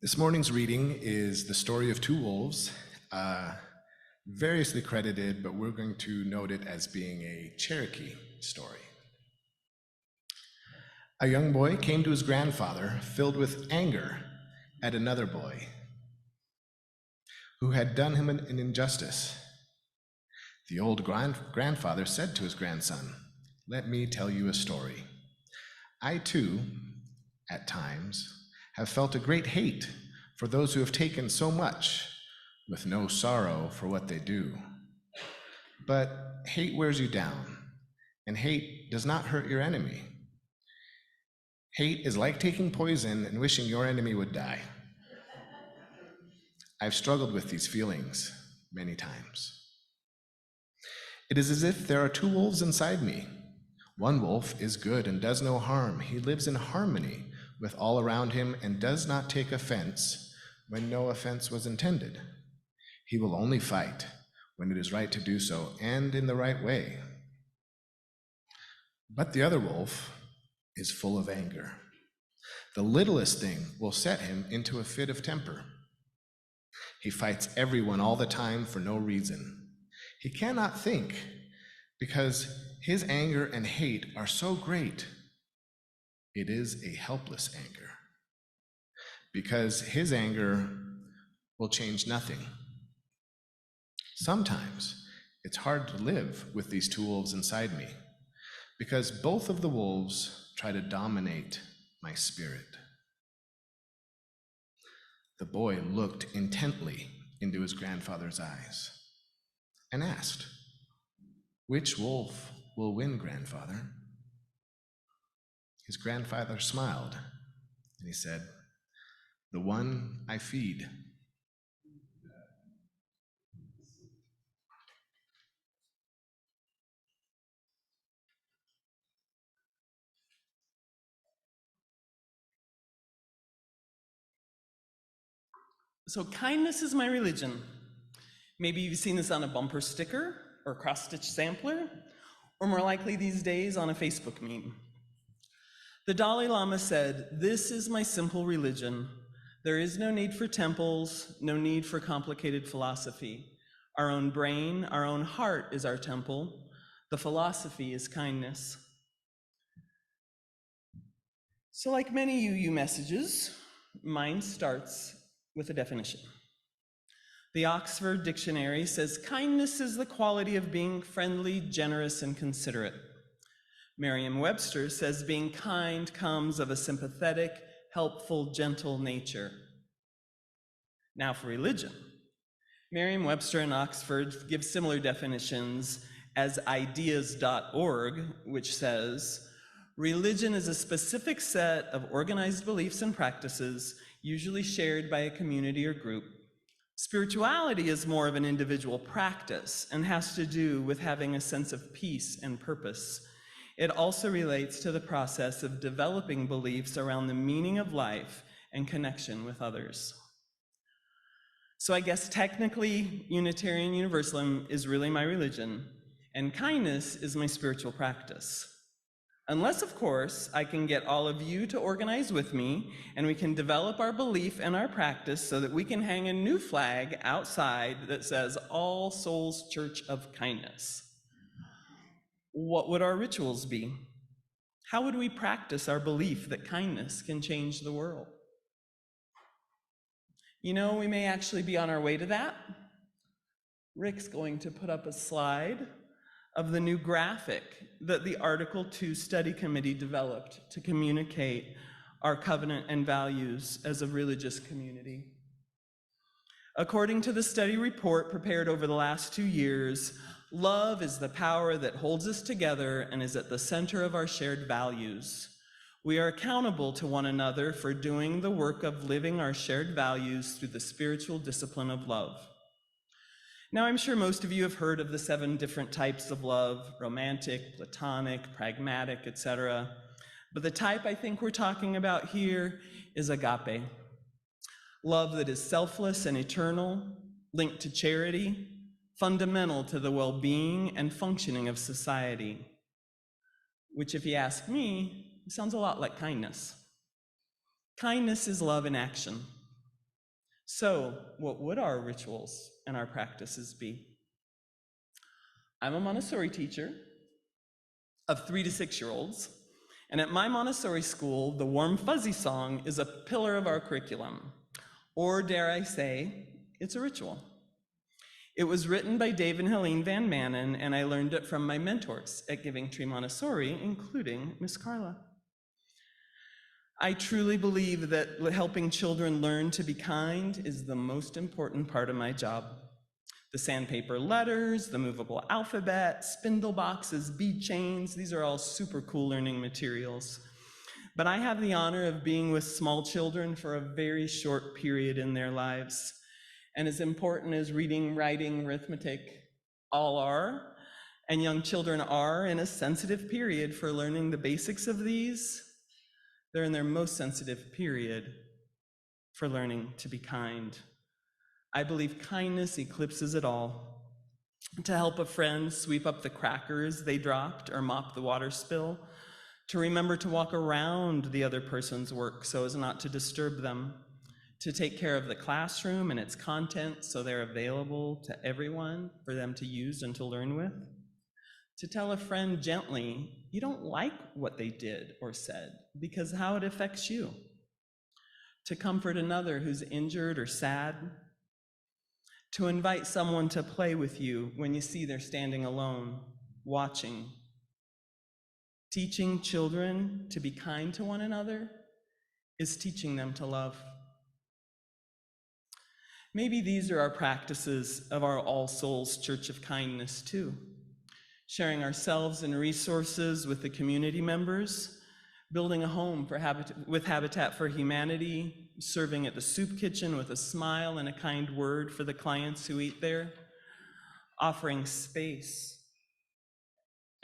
This morning's reading is the story of two wolves, variously credited, but we're going to note it as being a Cherokee story. A young boy came to his grandfather filled with anger at another boy who had done him an injustice. The old grandfather said to his grandson, "Let me tell you a story. I too, at times, have felt a great hate for those who have taken so much with no sorrow for what they do. But hate wears you down, and hate does not hurt your enemy. Hate is like taking poison and wishing your enemy would die." I've struggled with these feelings many times. It is as if there are two wolves inside me. One wolf is good and does no harm. He lives in harmony with all around him and does not take offense when no offense was intended. He will only fight when it is right to do so and in the right way. But the other wolf is full of anger. The littlest thing will set him into a fit of temper. He fights everyone all the time for no reason. He cannot think because his anger and hate are so great. It is a helpless anger because his anger will change nothing. Sometimes it's hard to live with these two wolves inside me because both of the wolves try to dominate my spirit. The boy looked intently into his grandfather's eyes and asked, "Which wolf will win, grandfather?" His grandfather smiled and he said, "The one I feed." So kindness is my religion. Maybe you've seen this on a bumper sticker or cross-stitch sampler, or more likely these days on a Facebook meme. The Dalai Lama said, "This is my simple religion. There is no need for temples, no need for complicated philosophy. Our own brain, our own heart is our temple. The philosophy is kindness." So like many UU messages, mine starts with a definition. The Oxford Dictionary says kindness is the quality of being friendly, generous, and considerate. Merriam-Webster says being kind comes of a sympathetic, helpful, gentle nature. Now for religion. Merriam-Webster and Oxford give similar definitions as ideas.org, which says, religion is a specific set of organized beliefs and practices, usually shared by a community or group. Spirituality is more of an individual practice and has to do with having a sense of peace and purpose. It also relates to the process of developing beliefs around the meaning of life and connection with others. So I guess technically Unitarian Universalism is really my religion, and kindness is my spiritual practice. Unless, of course, I can get all of you to organize with me and we can develop our belief and our practice so that we can hang a new flag outside that says All Souls Church of Kindness. What would our rituals be? How would we practice our belief that kindness can change the world? You know, we may actually be on our way to that. Rick's going to put up a slide of the new graphic that the Article 2 Study Committee developed to communicate our covenant and values as a religious community. According to the study report prepared over the last 2 years, love is the power that holds us together and is at the center of our shared values. We are accountable to one another for doing the work of living our shared values through the spiritual discipline of love. Now, I'm sure most of you have heard of the 7 different types of love: romantic, platonic, pragmatic, etc. But the type I think we're talking about here is agape. Love that is selfless and eternal, linked to charity, fundamental to the well-being and functioning of society. Which, if you ask me, sounds a lot like kindness. Kindness is love in action. So, what would our rituals and our practices be? I'm a Montessori teacher of 3 to 6-year-olds, and at my Montessori school, the Warm Fuzzy song is a pillar of our curriculum, or dare I say, it's a ritual. It was written by Dave and Helene Van Manen, and I learned it from my mentors at Giving Tree Montessori, including Miss Carla. I truly believe that helping children learn to be kind is the most important part of my job. The sandpaper letters, the movable alphabet, spindle boxes, bead chains, these are all super cool learning materials. But I have the honor of being with small children for a very short period in their lives. And as important as reading, writing, arithmetic all are, and young children are in a sensitive period for learning the basics of these, they're in their most sensitive period for learning to be kind. I believe kindness eclipses it all. To help a friend sweep up the crackers they dropped or mop the water spill, to remember to walk around the other person's work so as not to disturb them, to take care of the classroom and its content so they're available to everyone for them to use and to learn with, to tell a friend gently, you don't like what they did or said because how it affects you, to comfort another who's injured or sad, to invite someone to play with you when you see they're standing alone, watching. Teaching children to be kind to one another is teaching them to love. Maybe these are our practices of our All Souls Church of Kindness too. Sharing ourselves and resources with the community members, building a home with Habitat for Humanity, serving at the soup kitchen with a smile and a kind word for the clients who eat there, offering space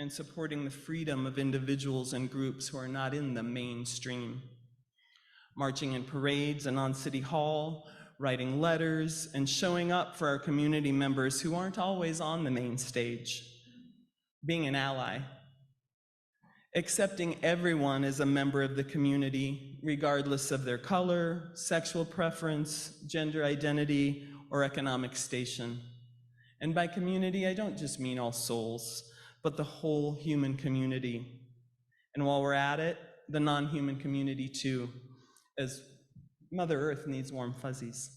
and supporting the freedom of individuals and groups who are not in the mainstream, marching in parades and on City Hall, writing letters, and showing up for our community members who aren't always on the main stage, being an ally, accepting everyone as a member of the community, regardless of their color, sexual preference, gender identity, or economic station. And by community, I don't just mean all souls, but the whole human community. And while we're at it, the non-human community too, as Mother Earth needs warm fuzzies.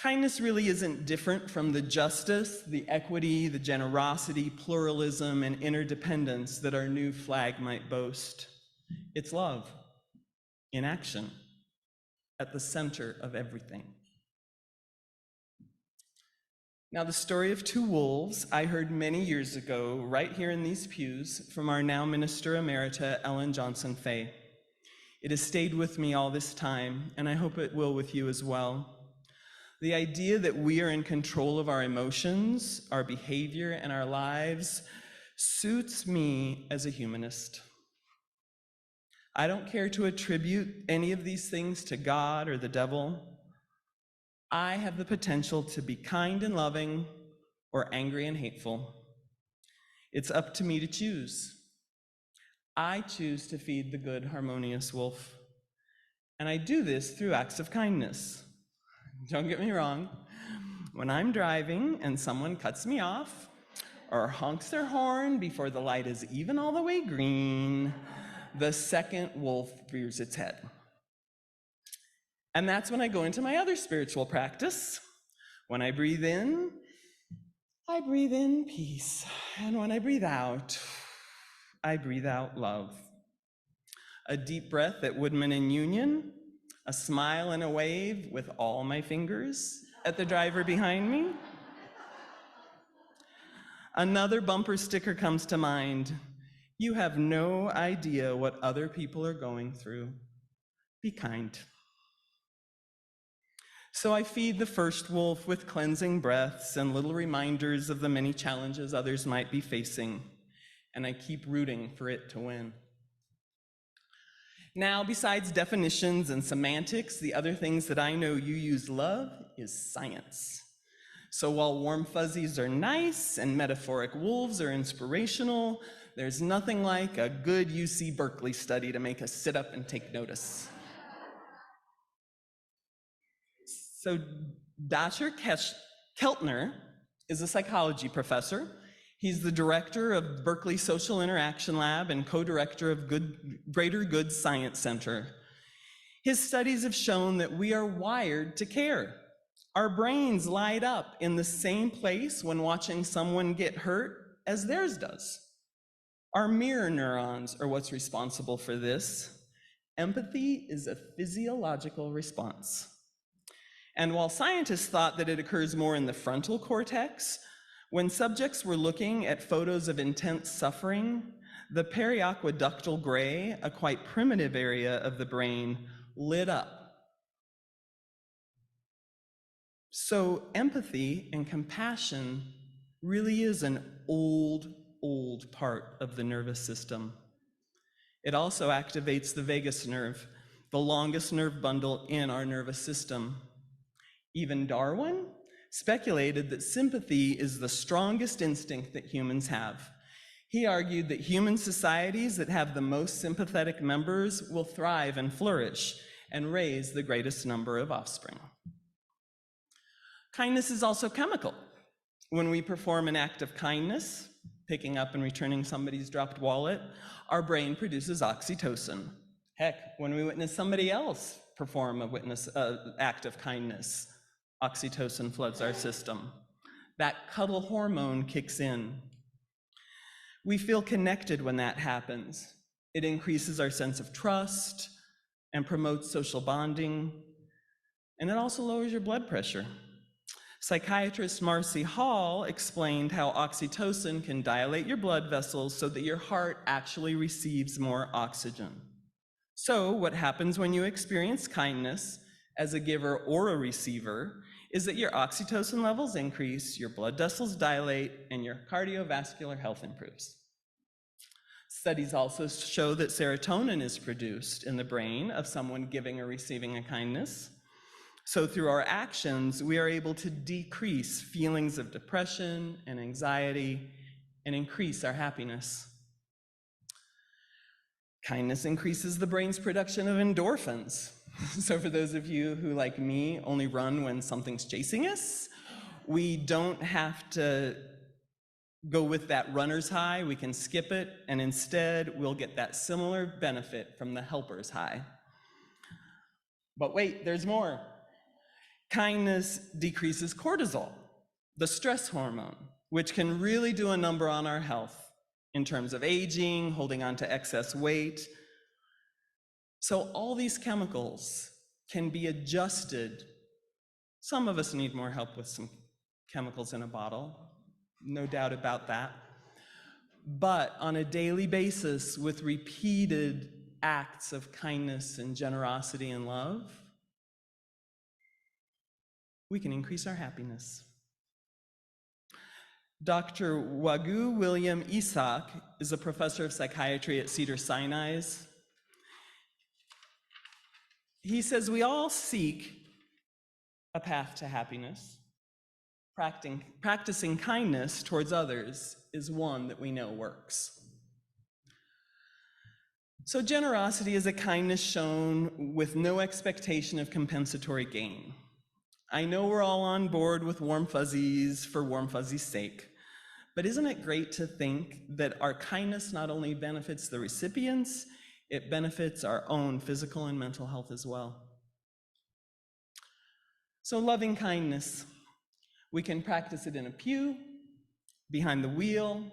Kindness really isn't different from the justice, the equity, the generosity, pluralism, and interdependence that our new flag might boast. It's love in action, at the center of everything. Now, the story of 2 wolves I heard many years ago, right here in these pews, from our now Minister Emerita, Ellen Johnson Fay. It has stayed with me all this time, and I hope it will with you as well. The idea that we are in control of our emotions, our behavior, and our lives suits me as a humanist. I don't care to attribute any of these things to God or the devil. I have the potential to be kind and loving or angry and hateful. It's up to me to choose. I choose to feed the good, harmonious wolf. And I do this through acts of kindness. Don't get me wrong. When I'm driving and someone cuts me off or honks their horn before the light is even all the way green, the second wolf rears its head. And that's when I go into my other spiritual practice. When I breathe in peace. And when I breathe out love. A deep breath at Woodman and Union, a smile and a wave with all my fingers at the driver behind me. Another bumper sticker comes to mind. You have no idea what other people are going through. Be kind. So I feed the first wolf with cleansing breaths and little reminders of the many challenges others might be facing, and I keep rooting for it to win. Now, besides definitions and semantics, the other things that I know you use love is science. So while warm fuzzies are nice and metaphoric wolves are inspirational, there's nothing like a good UC Berkeley study to make us sit up and take notice. So Dr. Keltner is a psychology professor. He's the director of Berkeley Social Interaction Lab and co-director of Greater Good Science Center. His studies have shown that we are wired to care. Our brains light up in the same place when watching someone get hurt as theirs does. Our mirror neurons are what's responsible for this. Empathy is a physiological response. And while scientists thought that it occurs more in the frontal cortex, when subjects were looking at photos of intense suffering, the periaqueductal gray, a quite primitive area of the brain, lit up. So empathy and compassion really is an old part of the nervous system. It also activates the vagus nerve, the longest nerve bundle in our nervous system. Even Darwin speculated that sympathy is the strongest instinct that humans have. He argued that human societies that have the most sympathetic members will thrive and flourish and raise the greatest number of offspring. Kindness is also chemical. When we perform an act of kindness, picking up and returning somebody's dropped wallet, our brain produces oxytocin. Heck, when we witness somebody else perform an act of kindness, oxytocin floods our system. That cuddle hormone kicks in. We feel connected when that happens. It increases our sense of trust and promotes social bonding, and it also lowers your blood pressure. Psychiatrist Marcy Hall explained how oxytocin can dilate your blood vessels so that your heart actually receives more oxygen. So what happens when you experience kindness as a giver or a receiver is that your oxytocin levels increase, your blood vessels dilate, and your cardiovascular health improves. Studies also show that serotonin is produced in the brain of someone giving or receiving a kindness. So through our actions, we are able to decrease feelings of depression and anxiety and increase our happiness. Kindness increases the brain's production of endorphins. So for those of you who, like me, only run when something's chasing us, we don't have to go with that runner's high. We can skip it, and instead we'll get that similar benefit from the helper's high. But wait, there's more. Kindness decreases cortisol, the stress hormone, which can really do a number on our health in terms of aging, holding on to excess weight. So all these chemicals can be adjusted. Some of us need more help with some chemicals in a bottle, no doubt about that. But on a daily basis, with repeated acts of kindness and generosity and love, we can increase our happiness. Dr. Wagu William Isak is a professor of psychiatry at Cedars-Sinai. He says we all seek a path to happiness. Practicing kindness towards others is one that we know works. So generosity is a kindness shown with no expectation of compensatory gain. I know we're all on board with warm fuzzies for warm fuzzies' sake, but isn't it great to think that our kindness not only benefits the recipients, it benefits our own physical and mental health as well. So loving kindness, we can practice it in a pew, behind the wheel,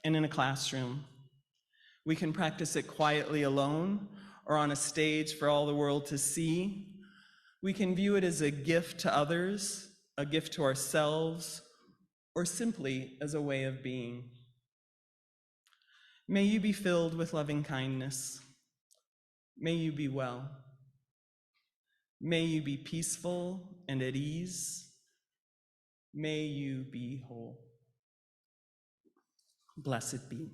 and in a classroom. We can practice it quietly alone or on a stage for all the world to see. We can view it as a gift to others, a gift to ourselves, or simply as a way of being. May you be filled with loving kindness. May you be well. May you be peaceful and at ease. May you be whole. Blessed be.